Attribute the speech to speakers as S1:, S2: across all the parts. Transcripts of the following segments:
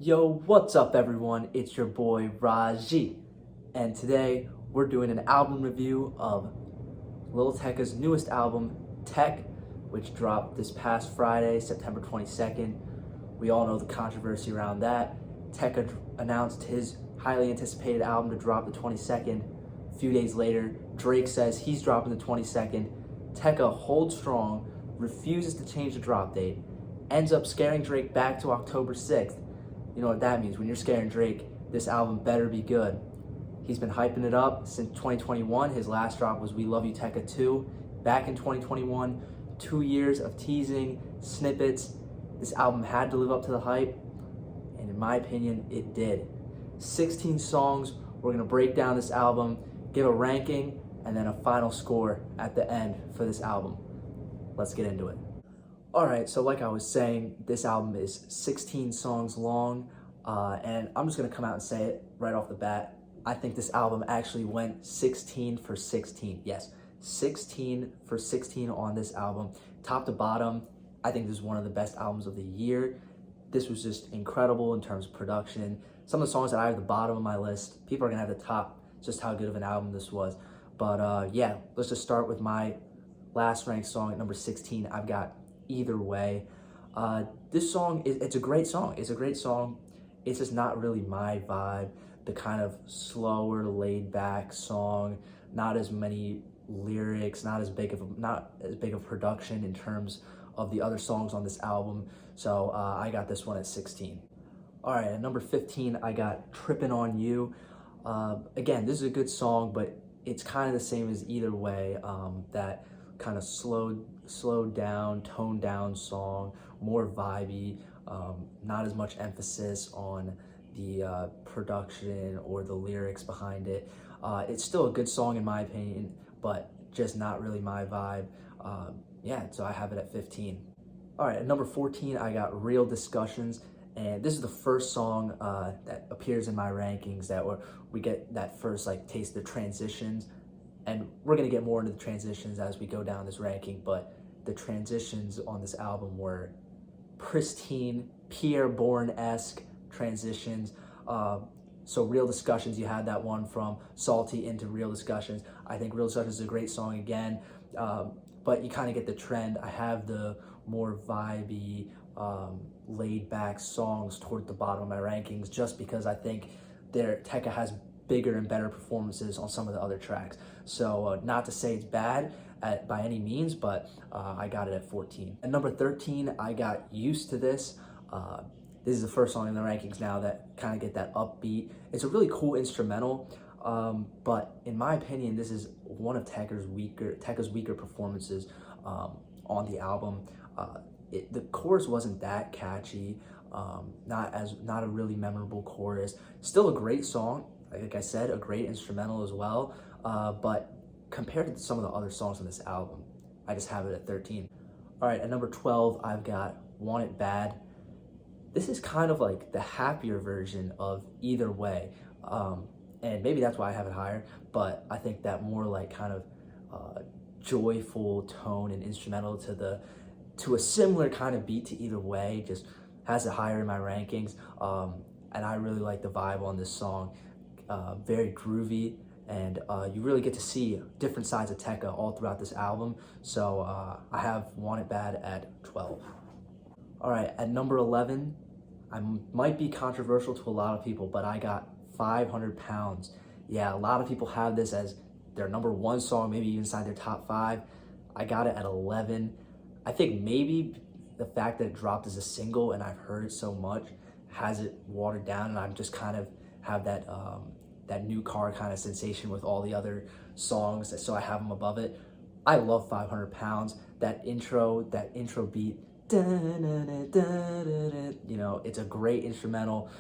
S1: Yo, what's up everyone? It's your boy Raji, and today we're doing an album review of Lil Tecca's newest album, TEC, which dropped this past Friday, September 22nd. We all know the controversy around that. Tecca announced his highly anticipated album to drop the 22nd. A few days later, Drake says he's dropping the 22nd. Tecca holds strong, refuses to change the drop date, ends up scaring Drake back to October 6th. You know what that means. When you're scaring Drake, this album better be good. He's been hyping it up since 2021. His last drop was We Love You Tecca 2 back in 2021. 2 years of teasing, snippets. This album had to live up to the hype, and in my opinion, it did. 16 songs. We're gonna break down this album, give a ranking, and then a final score at the end for this album. Let's get into it. Alright, so like I was saying, this album is 16 songs long, and I'm just gonna come out and say it right off the bat. I think this album actually went 16 for 16. Yes, 16 for 16 on this album. Top to bottom, I think this is one of the best albums of the year. This was just incredible in terms of production. Some of the songs that I have at the bottom of my list, people are gonna have the top, just how good of an album this was. But yeah, let's just start with my last ranked song at number 16. I've got Either Way. This song, it's a great song. It's a great song. It's just not really my vibe. The kind of slower, laid back song, not as many lyrics, not as big of production in terms of the other songs on this album. So I got this one at 16. All right, at number 15, I got Trippin' on You. Again, this is a good song, but it's kind of the same as Either Way. That kind of slowed down, toned down song, more vibey, not as much emphasis on the production or the lyrics behind it. It's still a good song in my opinion, but just not really my vibe. Yeah, so I have it at 15. All right, at number 14, I got Real Discussions, and this is the first song that appears in my rankings that we get that first like taste of the transitions. And we're gonna get more into the transitions as we go down this ranking, but the transitions on this album were pristine, Pierre Bourne-esque transitions. So Real Discussions, you had that one from Salty into Real Discussions. I think Real Discussions is a great song again, but you kind of get the trend. I have the more vibey, laid back songs toward the bottom of my rankings just because I think Tecca has bigger and better performances on some of the other tracks. So not to say it's bad by any means, but I got it at 14. At number 13, I got Used to This. This is the first song in the rankings now that kind of get that upbeat. It's a really cool instrumental, but in my opinion, this is one of Tecca's weaker performances on the album. The chorus wasn't that catchy, not a really memorable chorus. Still a great song. Like I said, a great instrumental as well, but compared to some of the other songs on this album, I just have it at 13. All right, at number 12, I've got Want It Bad. This is kind of like the happier version of Either Way, and maybe that's why I have it higher, but I think that more like kind of joyful tone and instrumental to a similar kind of beat to Either Way just has it higher in my rankings, and I really like the vibe on this song. Very groovy, and you really get to see different sides of Tecca all throughout this album. So I have Want It Bad at 12. All right, at number 11, I might be controversial to a lot of people, but I got 500 Pounds. Yeah, a lot of people have this as their number one song, maybe even inside their top 5. I got it at 11. I think maybe the fact that it dropped as a single and I've heard it so much has it watered down, and I'm just kind of have that new car kind of sensation with all the other songs, so I have them above it. I love 500 Pounds. That intro beat, you know, it's a great instrumental,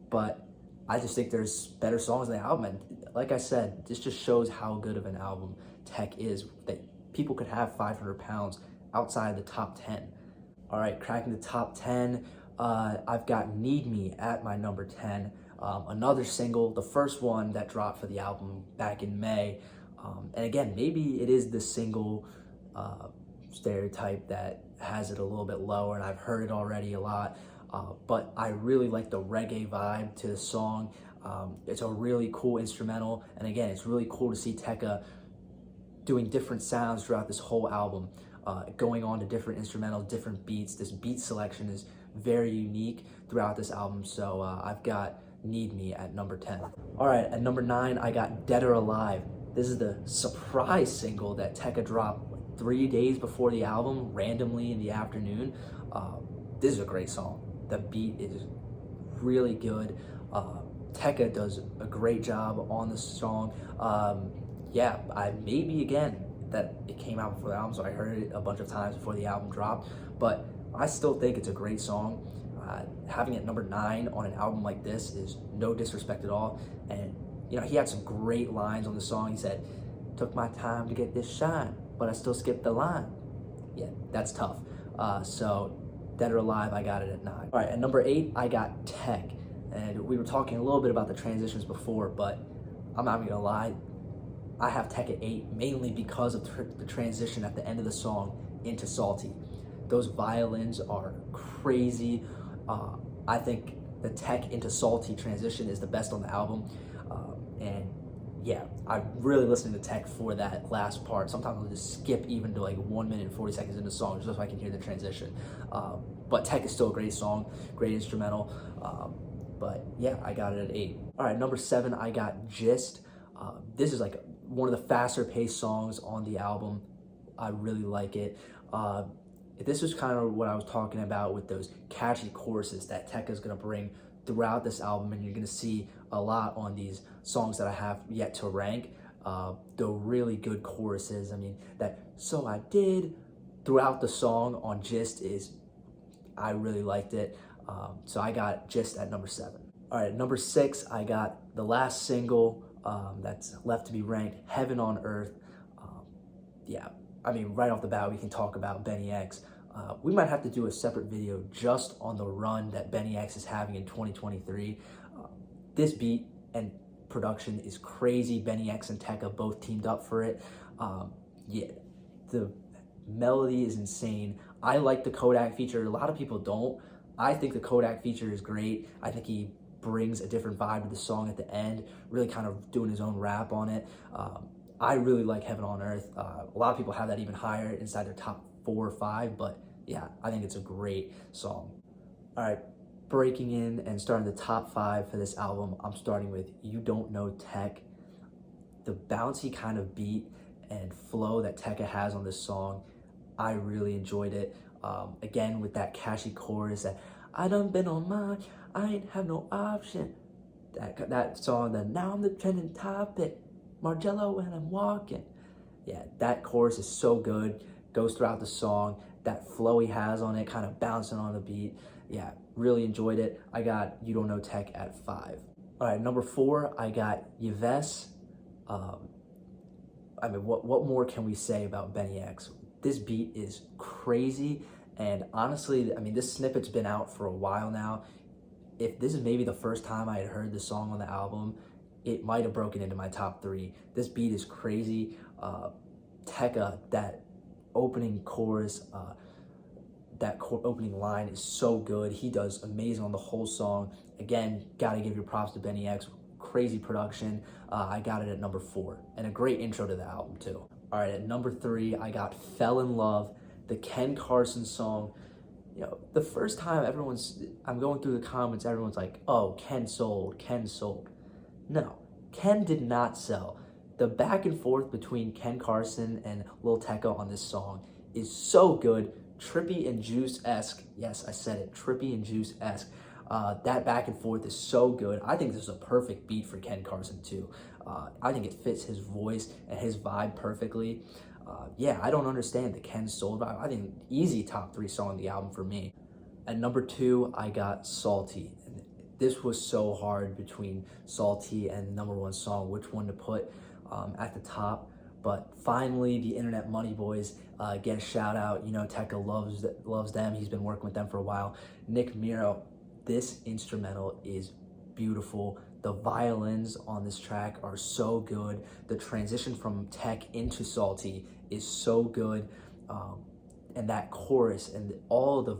S1: but I just think there's better songs in the album. And like I said, this just shows how good of an album TEC is, that people could have 500 Pounds outside the top 10. All right, cracking the top 10, I've got Need Me at my number 10. Another single, the first one that dropped for the album back in May. And again, maybe it is the single stereotype that has it a little bit lower, and I've heard it already a lot. but I really like the reggae vibe to the song. It's a really cool instrumental, and again, it's really cool to see Tecca doing different sounds throughout this whole album, going on to different instrumentals, different beats. This beat selection is very unique throughout this album, so I've got Need Me at number 10. All right, at number 9, I got Dead or Alive. This is the surprise single that Tecca dropped like 3 days before the album, randomly in the afternoon. This is a great song. The beat is really good. Tecca does a great job on this song. Yeah, I maybe again that it came out before the album, so I heard it a bunch of times before the album dropped, but I still think it's a great song. Having it number 9 on an album like this is no disrespect at all. And you know, he had some great lines on the song. He said, "Took my time to get this shine, but I still skipped the line." Yeah, that's tough. So Dead or Alive, I got it at 9. All right, at number 8, I got TEC. And we were talking a little bit about the transitions before, but I'm not even gonna lie, I have TEC at 8 mainly because of the transition at the end of the song into Salty. Those violins are crazy. I think the TEC into Salty transition is the best on the album. And yeah, I'm really listening to TEC for that last part. Sometimes I'll just skip even to like 1 minute and 40 seconds into the song just so I can hear the transition. But TEC is still a great song, great instrumental. But yeah, I got it at 8. All right, number 7, I got Gist. This is like one of the faster paced songs on the album. I really like it. This is kind of what I was talking about with those catchy choruses that Tecca is gonna bring throughout this album, and you're gonna see a lot on these songs that I have yet to rank. The really good choruses, I mean, that "So I Did" throughout the song on Gist I really liked it. So I got Gist at number 7. All right, number 6, I got the last single that's left to be ranked, Heaven on Earth. Yeah, I mean, right off the bat, we can talk about Benny X. We might have to do a separate video just on the run that Benny X is having in 2023. This beat and production is crazy. Benny X and Tecca both teamed up for it. Yeah, the melody is insane. I like the Kodak feature. A lot of people don't. I think the Kodak feature is great. I think he brings a different vibe to the song at the end, really kind of doing his own rap on it. I really like Heaven on Earth. A lot of people have that even higher inside their top 4 or 5, but yeah, I think it's a great song. All right, breaking in and starting the top 5 for this album, I'm starting with You Don't Know Tech. The bouncy kind of beat and flow that Tecca has on this song, I really enjoyed it. Again, with that catchy chorus that "I done been on mine, I ain't have no option." That song, that "Now I'm the trending topic, Margello when I'm walking." Yeah, that chorus is so good, goes throughout the song. That flow he has on it, kind of bouncing on the beat. Yeah, really enjoyed it. I got You Don't Know Tech at 5. All right, number 4, I got Yves. I mean, what more can we say about Benny X? This beat is crazy, and honestly, I mean, this snippet's been out for a while now. If this is maybe the first time I had heard this song on the album, it might have broken into my top 3. This beat is crazy. Tecca, that opening chorus, opening line is so good. He does amazing on the whole song. Again, gotta give your props to Benny X. Crazy production. I got it at number 4, and a great intro to the album too. All right, at number 3, I got Fell in Love, the Ken Carson song. You know, the first time I'm going through the comments, everyone's like, "Oh, Ken sold, Ken sold." No, Ken did not sell. The back and forth between Ken Carson and Lil Tecca on this song is so good. Trippy and Juice-esque. Yes, I said it, Trippy and Juice-esque. That back and forth is so good. I think this is a perfect beat for Ken Carson too. I think it fits his voice and his vibe perfectly. Yeah, I don't understand the Ken Soul vibe. I think easy top 3 song on the album for me. At number 2, I got Salty. And this was so hard between Salty and the number 1 song, which one to put at the top. But finally, the Internet Money Boys get a shout out. You know, Tecca loves them. He's been working with them for a while. Nick Miro, this instrumental is beautiful. The violins on this track are so good. The transition from TEC into Salty is so good. And that chorus and all the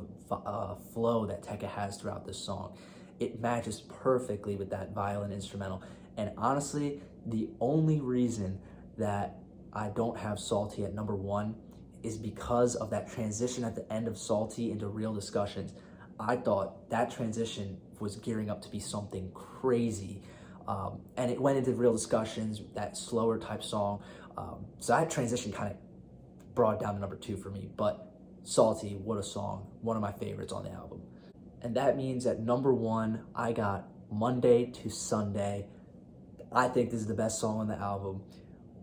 S1: flow that Tecca has throughout this song. It matches perfectly with that violin instrumental. And honestly, the only reason that I don't have Salty at number 1 is because of that transition at the end of Salty into Real Discussions. I thought that transition was gearing up to be something crazy. And it went into Real Discussions, that slower type song. So that transition kind of brought it down to number 2 for me. But Salty, what a song. One of my favorites on the album. And that means at number 1, I got Monday to Sunday. I think this is the best song on the album.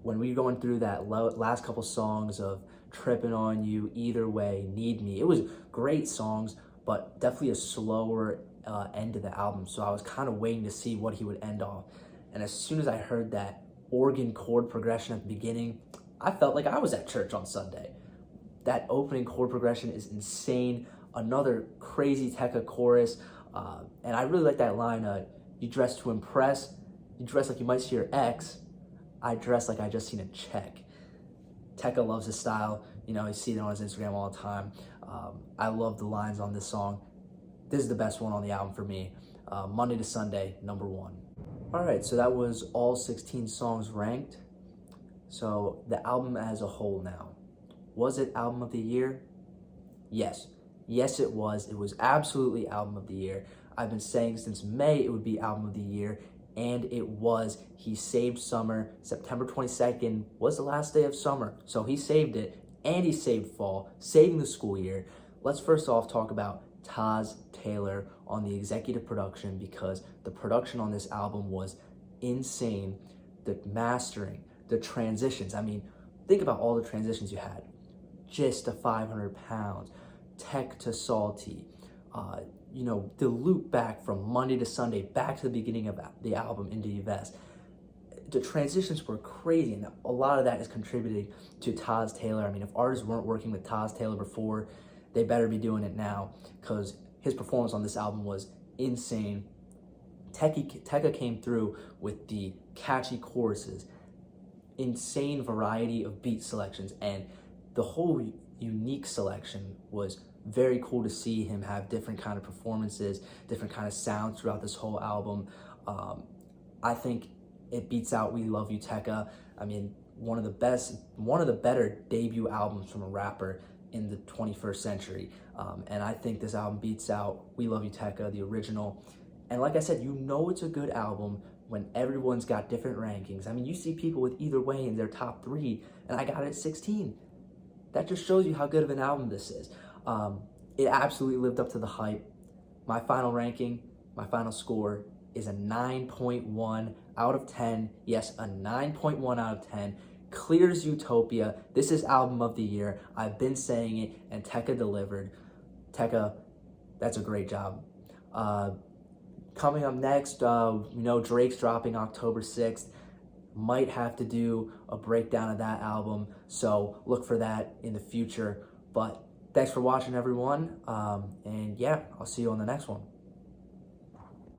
S1: When we were going through that last couple songs of Tripping on You, Either Way, Need Me, it was great songs, but definitely a slower end to the album. So I was kind of waiting to see what he would end off. And as soon as I heard that organ chord progression at the beginning, I felt like I was at church on Sunday. That opening chord progression is insane. Another crazy Tecca chorus. And I really like that line, you dress to impress, you dress like you might see your ex, I dress like I just seen a check. Tecca loves his style. You know, you see it on his Instagram all the time. I love the lines on this song. This is the best one on the album for me. Monday to Sunday, number 1. All right, so that was all 16 songs ranked. So the album as a whole now. Was it album of the year? Yes. Yes, it was. It was absolutely album of the year. I've been saying since May it would be album of the year, and it was. He saved summer. September 22nd was the last day of summer, so he saved it, and he saved fall, saving the school year. Let's first off talk about Taz Taylor on the executive production, because the production on this album was insane. The mastering, the transitions. I mean, think about all the transitions you had. Just to 500 pounds, Tech to Salty, you know, the loop back from Monday to Sunday, back to the beginning of the album into Yves. The transitions were crazy, and a lot of that is contributing to Taz Taylor. I mean, if artists weren't working with Taz Taylor before, they better be doing it now, because his performance on this album was insane. Tecca came through with the catchy choruses, insane variety of beat selections, and the whole unique selection was very cool to see him have different kind of performances, different kind of sounds throughout this whole album. I think it beats out We Love You, Tecca. I mean, one of the better debut albums from a rapper in the 21st century. And I think this album beats out We Love You, Tecca, the original. And like I said, you know it's a good album when everyone's got different rankings. I mean, you see people with Either Way in their top 3, and I got it at 16. That just shows you how good of an album this is. It absolutely lived up to the hype. My final ranking, my final score is a 9.1 out of 10. Yes, a 9.1 out of 10. Clears Utopia. This is album of the year. I've been saying it, and Tecca delivered. Tecca, that's a great job. Coming up next, you know, Drake's dropping October 6th. Might have to do a breakdown of that album, so look for that in the future. But thanks for watching, everyone, and yeah, I'll see you on the next one.